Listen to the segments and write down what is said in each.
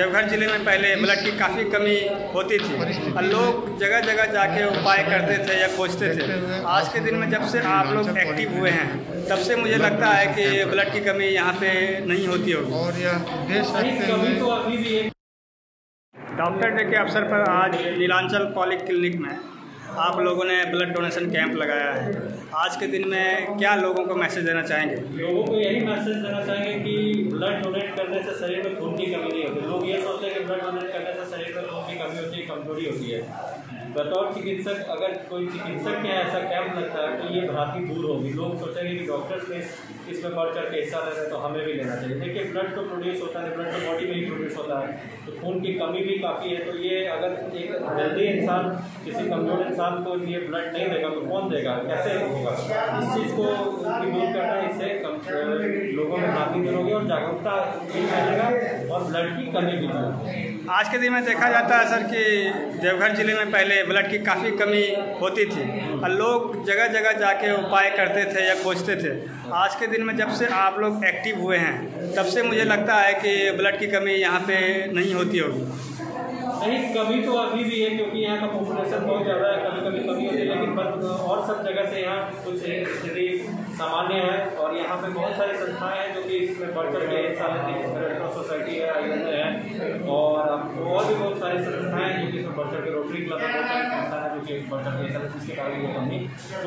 देवघर ज़िले में पहले ब्लड की काफ़ी कमी होती थी और लोग जगह जगह जाके उपाय करते थे या खोजते थे। आज के दिन में जब से आप लोग एक्टिव हुए हैं तब से मुझे लगता है कि ब्लड की कमी यहाँ पे नहीं होती होगी। और यह देश कमी तो अभी भी है। डॉक्टर डे के अवसर पर आज नीलांचल पॉली क्लिनिक में आप लोगों ने ब्लड डोनेशन कैंप लगाया है। आज के दिन में क्या लोगों को मैसेज देना चाहेंगे? लोगों को यही मैसेज देना चाहेंगे कि ब्लड डोनेट करने से शरीर में खून की कमी नहीं होती। लोग ये सोचते हैं कि ब्लड डोनेट करने से शरीर में खून की कमी होती है, कमजोरी होती है। बतौर चिकित्सक अगर कोई चिकित्सक के ऐसा कैंप लगता है तो ये भ्रांति दूर होगी। लोग सोचेंगे कि डॉक्टर्स ने इसमें बढ़ चढ़ के हिस्सा ले रहे हैं तो हमें भी लेना चाहिए। देखिए, ब्लड तो प्रोड्यूस होता है, ब्लड तो बॉडी में ही प्रोड्यूस होता है, तो खून की कमी भी काफ़ी है। तो ये अगर एक हेल्दी इंसान किसी कमजोर इंसान को लिए ब्लड नहीं देगा तो कौन देगा, कैसे होगा? इस चीज़ को दूर करना, इससे लोगों में भ्रांति दूर होगी और जागरूकता भी फैलेगा और ब्लड की कमी भी दूर होगी। आज के दिन में देखा जाता है सर कि देवघर ज़िले में पहले ब्लड की काफ़ी कमी होती थी और लोग जगह जगह जाके उपाय करते थे या खोजते थे। आज के दिन में जब से आप लोग एक्टिव हुए हैं तब से मुझे लगता है कि ब्लड की कमी यहाँ पे नहीं होती होगी। नहीं, कमी तो अभी भी है क्योंकि यहाँ का पॉपुलेशन बहुत ज़्यादा है। कभी कभी कमी होती है, लेकिन और सब जगह से यहाँ कुछ स्थिति सामान्य है और यहाँ पे बहुत सारी संस्थाएं हैं जो कि इसमें बढ़ चढ़ के हिस्सा लेती हैं। रेड क्रॉस सोसाइटी है, IMA है और भी बहुत सारी संस्थाएं हैं जो कि इसमें बढ़ चढ़ के, रोटरी क्लब है, बहुत सारी संस्थाएं हैं जो कि बढ़ चढ़ के हिस्सा लेती हैं। जिसके कारण ये कमी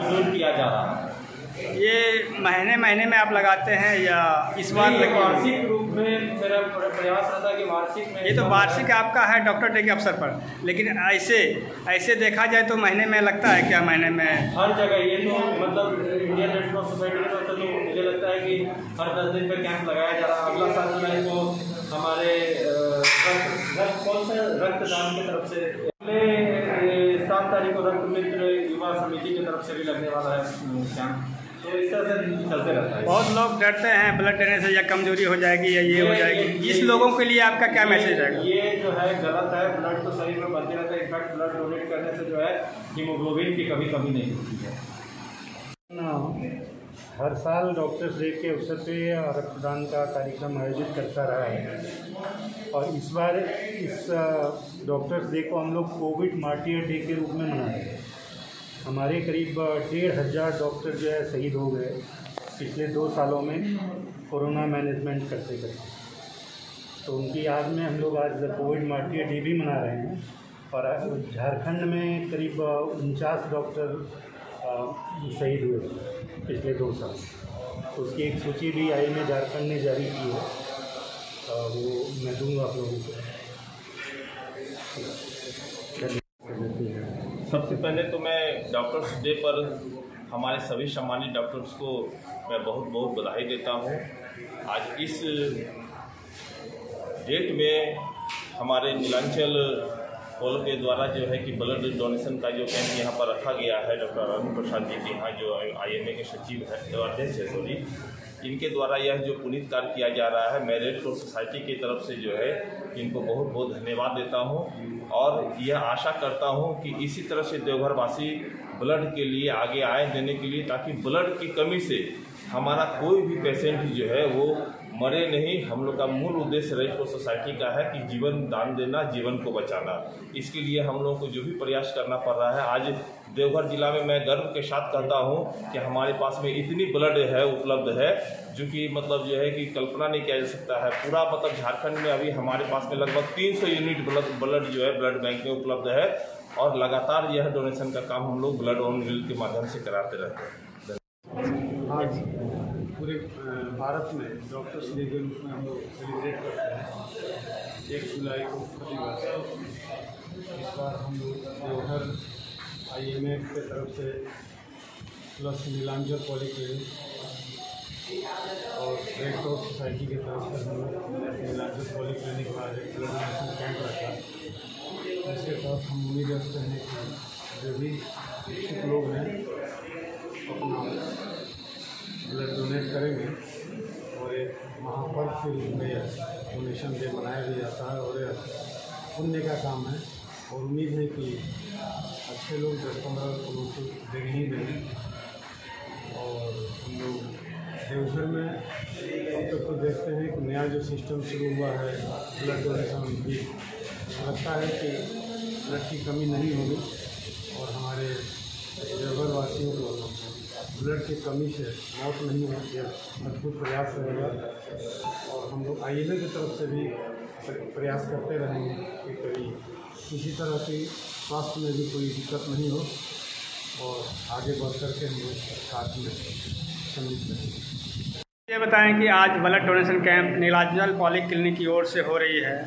दूर किया जा रहा है। ये महीने महीने में आप लगाते हैं या इस बार वार्षिक रूप में मेरा प्रयास रहता है कि वार्षिक में। ये तो वार्षिक आपका है डॉक्टर डे के अवसर पर, लेकिन ऐसे देखा जाए तो महीने में लगता है क्या? महीने में हर जगह ये तो मतलब इंडियन रेड क्रॉस सोसाइटी की तरफ से तो मुझे लगता है कि हर 10 दिन पे कैंप लगाया जा रहा है। अगला साल जो है वो हमारे रक्तदान की तरफ से 7 तारीख को रक्त मित्र युवा समिति की तरफ से भी लगने वाला है कैंप। तो इस तरह से चलते रहता है। बहुत लोग डरते हैं ब्लड देने से या कमजोरी हो जाएगी या ये हो जाएगी। इस लोगों के लिए आपका क्या मैसेज है? ये जो है गलत है। ब्लड तो शरीर में बनते रहता है। इनफैक्ट ब्लड डोनेट करने से जो है हीमोग्लोबिन की कभी कमी नहीं होती है। हर साल डॉक्टर्स डे के अवसर पे रक्तदान का कार्यक्रम आयोजित करता रहा है और इस बार इस डॉक्टर्स डे को हम लोग कोविड मार्टियर डे के रूप में मना रहे हैं। हमारे करीब 1500 डॉक्टर जो है शहीद हो गए पिछले 2 सालों में कोरोना मैनेजमेंट करते करते। तो उनकी याद में हम लोग आज कोविड मार्टियर डे भी मना रहे हैं। और झारखंड में करीब 49 डॉक्टर शहीद हुए पिछले 2 साल। उसकी एक सूची भी IMA झारखंड ने जारी की है, वो मैं दूँगा आप लोगों को। सबसे पहले तो मैं डॉक्टर्स डे पर हमारे सभी सम्मानित डॉक्टर्स को मैं बहुत बहुत बधाई देता हूँ। आज इस डेट में हमारे नीलांचल पॉल के द्वारा जो है कि ब्लड डोनेशन का जो कैंप यहाँ पर रखा गया है, डॉक्टर अरुण प्रसाद जी के यहाँ जो IMA के सचिव है, अध्यक्ष है सॉरी, इनके द्वारा यह जो पुनीत कार्य किया जा रहा है, मैं रेड क्रॉस सोसाइटी की तरफ से जो है इनको बहुत बहुत धन्यवाद देता हूँ और यह आशा करता हूँ कि इसी तरह से देवघर वासी ब्लड के लिए आगे आए देने के लिए, ताकि ब्लड की कमी से हमारा कोई भी पेशेंट जो है वो मरे नहीं। हम लोग का मूल उद्देश्य रेड क्रॉस सोसाइटी का है कि जीवन दान देना, जीवन को बचाना। इसके लिए हम लोगों को जो भी प्रयास करना पड़ रहा है, आज देवघर जिला में मैं गर्व के साथ कहता हूं कि हमारे पास में इतनी ब्लड है उपलब्ध है जो कि मतलब जो है कि कल्पना नहीं किया जा सकता है। पूरा मतलब झारखंड में अभी हमारे पास में लगभग 300 यूनिट ब्लड जो है ब्लड बैंक में उपलब्ध है और लगातार यह डोनेशन का काम हम लोग ब्लड ऑन व्हील के माध्यम से कराते रहते हैं। आज पूरे भारत में डॉक्टर्स डे के रूप में हम लोग सेलिब्रेट करते हैं 1 जुलाई को प्रतिवर्ष। इस बार हम लोग देवघर IMA के तरफ से प्लस नीलांचल पॉली क्लिनिक और रेड क्रॉस सोसाइटी की तरफ से हम लोग नीलांचल पॉली क्लिनिक में आज ब्लड डोनेशन कैंप रखा। इसके तहत हम उम्मीद रखते हैं कि जो भी इच्छुक लोग हैं अपना ब्लड डोनेट करेंगे और एक महापर्व के रूप में डोनेशन डे मनाया भी जाता है और यह पुण्य का काम है। और उम्मीद है कि अच्छे लोग 10-15 लोग तो देंगे ही देंगे और हम लोग देवघर में अब तक तो देखते हैं कि नया जो सिस्टम शुरू हुआ है ब्लड डोनेशन भी, लगता है कि ब्लड की कमी नहीं होगी और हमारे देवघर वासियों को ब्लड की कमी से मौत नहीं होती है। अद्भुत प्रयास रहेगा और हम लोग IMA की तरफ से भी प्रयास करते रहेंगे कि कभी किसी तरह की स्वास्थ्य में भी कोई दिक्कत नहीं हो और आगे बढ़ कर के हम लोग साथ में सम्मिलित रहेंगे। ये बताएं कि आज blood donation camp Nilanchal poly clinic की ओर से हो रही है।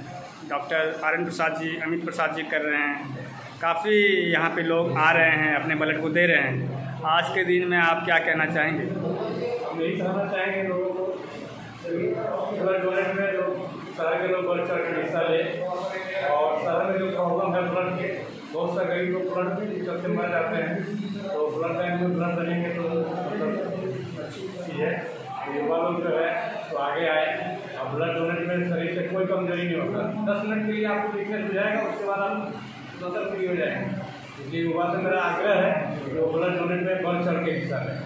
डॉक्टर RN प्रसाद जी, अमित प्रसाद जी कर रहे हैं। काफ़ी यहाँ पे लोग आ रहे हैं, अपने ब्लड को दे रहे हैं। आज के दिन में आप क्या कहना चाहेंगे? हम यही कहना चाहेंगे लोगों को ब्लड डोनेट में जो शहर के लोग बढ़ चढ़ कर हिस्सा ले और शहर में जो प्रॉब्लम है ब्लड के, बहुत सा गरीब लोग ब्लड की दिक्कत से मर जाते हैं, तो ब्लड बैंक में ब्लड देंगे तो मतलब अच्छी चीज़ है। युवा लोग जो है तो आगे आए और ब्लड डोनेट में शरीर से कोई कमजोरी नहीं होता। 10 मिनट के लिए आपको वीकनेस हो जाएगा, उसके बाद आप तुरंत फ्री हो जाएंगे। इसलिए युवा से मेरा आग्रह है कि वो ब्लड डोनेट में बढ़ चढ़ के हिस्सा लें।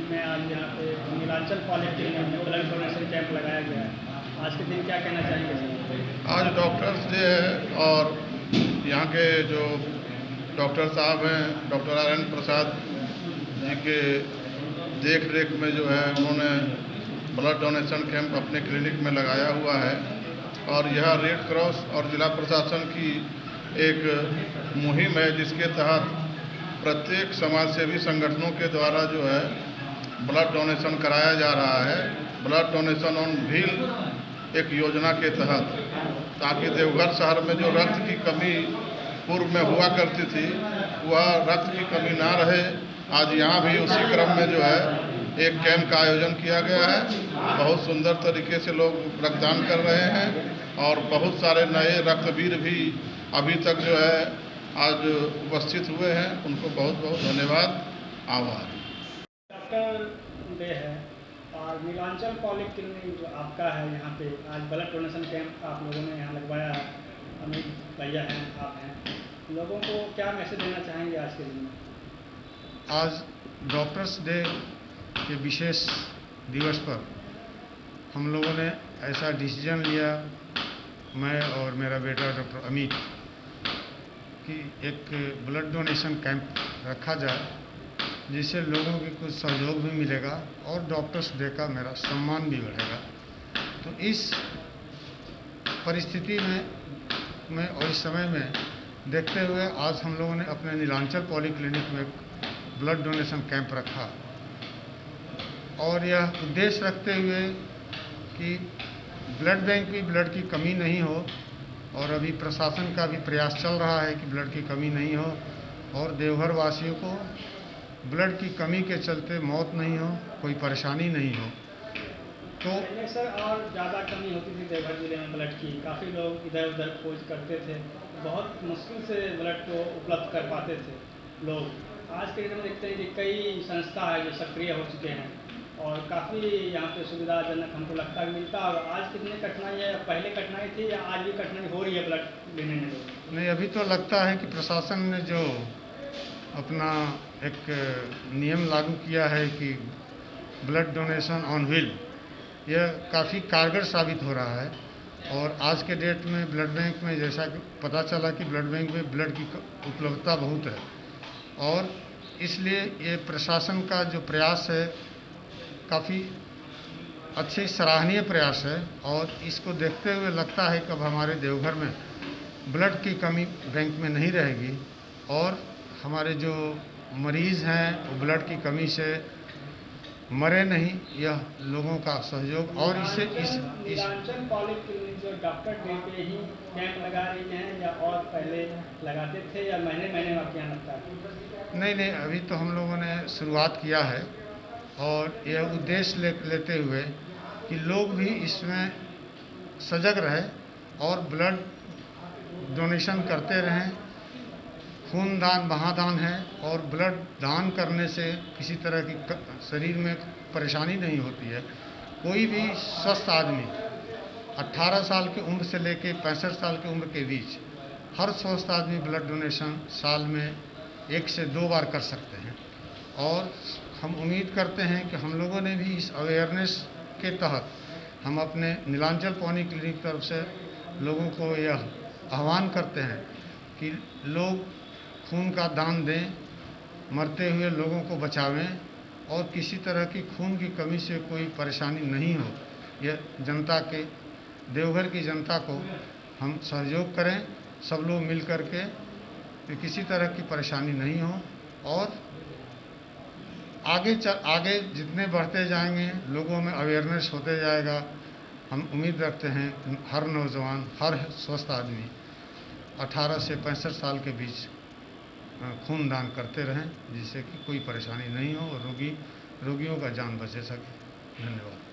में आज यहाँ पे नीलांचल पॉली क्लिनिक में ब्लड डोनेशन कैंप लगाया गया है। आज के दिन क्या कहना चाहेंगे सर? आज डॉक्टर्स डे है और यहाँ के जो डॉक्टर साहब हैं, डॉक्टर RN प्रसाद जी के देख रेख में जो है उन्होंने ब्लड डोनेशन कैंप अपने क्लिनिक में लगाया हुआ है और यह रेड क्रॉस और जिला प्रशासन की एक मुहिम है जिसके तहत प्रत्येक समाज सेवी संगठनों के द्वारा जो है ब्लड डोनेशन कराया जा रहा है। ब्लड डोनेशन ऑन व्हील एक योजना के तहत, ताकि देवघर शहर में जो रक्त की कमी पूर्व में हुआ करती थी वह रक्त की कमी ना रहे। आज यहाँ भी उसी क्रम में जो है एक कैंप का आयोजन किया गया है। बहुत सुंदर तरीके से लोग रक्तदान कर रहे हैं और बहुत सारे नए रक्तवीर भी अभी तक जो है आज उपस्थित हुए हैं। उनको बहुत बहुत धन्यवाद, आभार। डॉक्टर डे है और नीलांचल पॉली क्लिनिक जो आपका है, यहाँ पे आज ब्लड डोनेशन कैंप आप लोगों ने यहाँ लगवाया है। अमित भैया हैं, आप हैं, लोगों को क्या मैसेज देना चाहेंगे आज के दिन में? आज डॉक्टर्स डे के विशेष दिवस पर हम लोगों ने ऐसा डिसीजन लिया, मैं और मेरा बेटा डॉक्टर अमित, कि एक ब्लड डोनेशन कैंप रखा जाए जिससे लोगों की कुछ सहयोग भी मिलेगा और डॉक्टर्स डे का मेरा सम्मान भी बढ़ेगा। तो इस परिस्थिति में और इस समय में देखते हुए आज हम लोगों ने अपने नीलांचल पॉली क्लिनिक में ब्लड डोनेशन कैंप रखा और यह उद्देश्य रखते हुए कि ब्लड बैंक में ब्लड की कमी नहीं हो और अभी प्रशासन का भी प्रयास चल रहा है कि ब्लड की कमी नहीं हो और देवघर वासियों को ब्लड की कमी के चलते मौत नहीं हो, कोई परेशानी नहीं हो। तो सर और ज़्यादा कमी होती थी देवघर जिले में ब्लड की, काफ़ी लोग इधर उधर खोज करते थे, बहुत मुश्किल से ब्लड को उपलब्ध कर पाते थे लोग। आज के दिन में देखते हैं कि कई संस्था है जो सक्रिय हो चुके हैं और काफ़ी यहाँ पे सुविधाजनक हमको लगता है मिलता है। आज कितनी कठिनाई है, पहले कठिनाई थी या आज भी कठिनाई हो रही है ब्लड लेने में? नहीं, अभी तो लगता है कि प्रशासन ने जो अपना एक नियम लागू किया है कि ब्लड डोनेशन ऑन व्हील, यह काफ़ी कारगर साबित हो रहा है। और आज के डेट में ब्लड बैंक में जैसा कि पता चला कि ब्लड बैंक में ब्लड की उपलब्धता बहुत है और इसलिए ये प्रशासन का जो प्रयास है काफ़ी अच्छे सराहनीय प्रयास है और इसको देखते हुए लगता है कि अब हमारे देवघर में ब्लड की कमी बैंक में नहीं रहेगी और हमारे जो मरीज़ हैं वो ब्लड की कमी से मरे नहीं। यह लोगों का सहयोग और इससे नीलांचल पॉली क्लिनिक जो डॉक्टर डे पे ही कैंप लगा रही हैं या और पहले लगाते थे या महीने महीने में आपके यहाँ लगता है? नहीं, अभी तो हम लोगों ने शुरुआत किया है और यह उद्देश्य लेते हुए कि लोग भी इसमें सजग रहे और ब्लड डोनेशन करते रहें। खून दान महादान है और ब्लड दान करने से किसी तरह की शरीर में परेशानी नहीं होती है। कोई भी स्वस्थ आदमी 18 साल की उम्र से लेकर 65 साल की उम्र के बीच हर स्वस्थ आदमी ब्लड डोनेशन साल में 1 से 2 बार कर सकते हैं और हम उम्मीद करते हैं कि हम लोगों ने भी इस अवेयरनेस के तहत हम अपने नीलांचल पौनी क्लिनिक तरफ से लोगों को यह आह्वान करते हैं कि लोग खून का दान दें, मरते हुए लोगों को बचावें और किसी तरह की खून की कमी से कोई परेशानी नहीं हो। यह जनता के, देवघर की जनता को हम सहयोग करें, सब लोग मिल कर के, किसी तरह की परेशानी नहीं हो। और आगे जितने बढ़ते जाएंगे लोगों में अवेयरनेस होते जाएगा। हम उम्मीद रखते हैं हर नौजवान, हर स्वस्थ आदमी 18 से 65 साल के बीच खून दान करते रहें, जिससे कि कोई परेशानी नहीं हो और रोगियों का जान बचे सके। धन्यवाद।